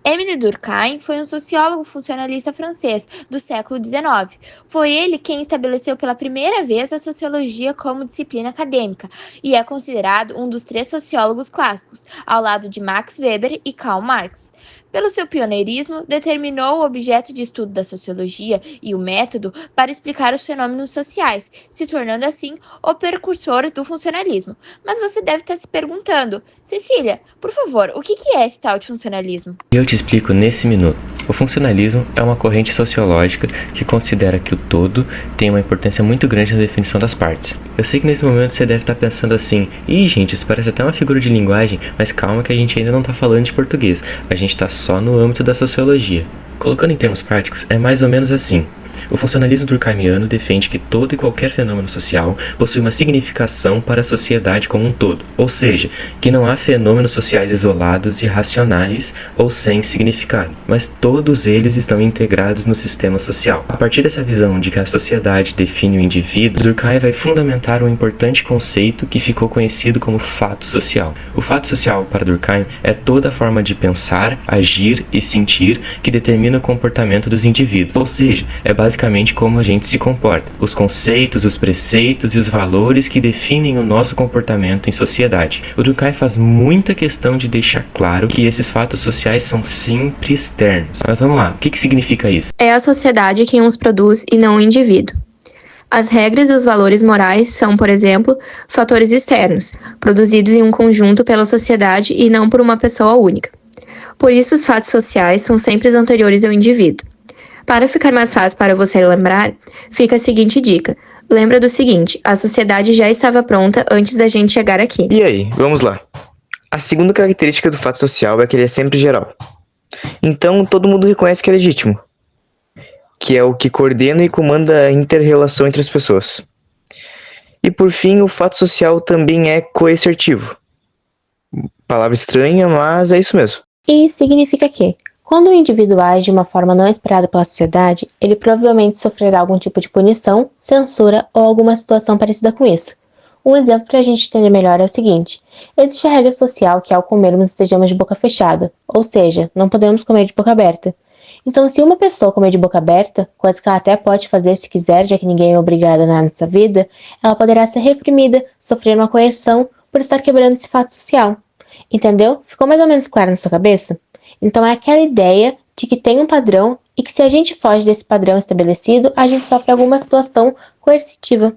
Émile Durkheim foi um sociólogo funcionalista francês do século XIX. Foi ele quem estabeleceu pela primeira vez a sociologia como disciplina acadêmica e é considerado um dos três sociólogos clássicos, ao lado de Max Weber e Karl Marx. Pelo seu pioneirismo, determinou o objeto de estudo da sociologia e o método para explicar os fenômenos sociais, se tornando assim o precursor do funcionalismo. Mas você deve estar se perguntando, Cecília, por favor, o que é esse tal de funcionalismo? Eu te explico nesse minuto. O funcionalismo é uma corrente sociológica que considera que o todo tem uma importância muito grande na definição das partes. Eu sei que nesse momento você deve estar pensando assim, gente, isso parece até uma figura de linguagem, mas calma que a gente ainda não está falando de português, a gente está só no âmbito da sociologia. Colocando em termos práticos, é mais ou menos assim. O funcionalismo durkheimiano defende que todo e qualquer fenômeno social possui uma significação para a sociedade como um todo, ou seja, que não há fenômenos sociais isolados e racionais ou sem significado, mas todos eles estão integrados no sistema social. A partir dessa visão de que a sociedade define o indivíduo, Durkheim vai fundamentar um importante conceito que ficou conhecido como fato social. O fato social, para Durkheim, é toda a forma de pensar, agir e sentir que determina o comportamento dos indivíduos, ou seja, é basicamente como a gente se comporta, os conceitos, os preceitos e os valores que definem o nosso comportamento em sociedade. O Durkheim faz muita questão de deixar claro que esses fatos sociais são sempre externos. Mas vamos lá, o que significa isso? É a sociedade quem os produz e não o indivíduo. As regras e os valores morais são, por exemplo, fatores externos, produzidos em um conjunto pela sociedade e não por uma pessoa única. Por isso, os fatos sociais são sempre anteriores ao indivíduo. Para ficar mais fácil para você lembrar, fica a seguinte dica. Lembra do seguinte, a sociedade já estava pronta antes da gente chegar aqui. E aí, vamos lá. A segunda característica do fato social é que ele é sempre geral. Então, todo mundo reconhece que é legítimo, que é o que coordena e comanda a inter-relação entre as pessoas. E por fim, o fato social também é coercitivo. Palavra estranha, mas é isso mesmo. E significa que, quando o indivíduo age de uma forma não esperada pela sociedade, ele provavelmente sofrerá algum tipo de punição, censura ou alguma situação parecida com isso. Um exemplo para a gente entender melhor é o seguinte: existe a regra social que ao comermos estejamos de boca fechada, ou seja, não podemos comer de boca aberta. Então, se uma pessoa comer de boca aberta, coisa que ela até pode fazer se quiser, já que ninguém é obrigado a nada nessa vida, ela poderá ser reprimida, sofrer uma coerção por estar quebrando esse fato social. Entendeu? Ficou mais ou menos claro na sua cabeça? Então é aquela ideia de que tem um padrão e que se a gente foge desse padrão estabelecido, a gente sofre alguma situação coercitiva.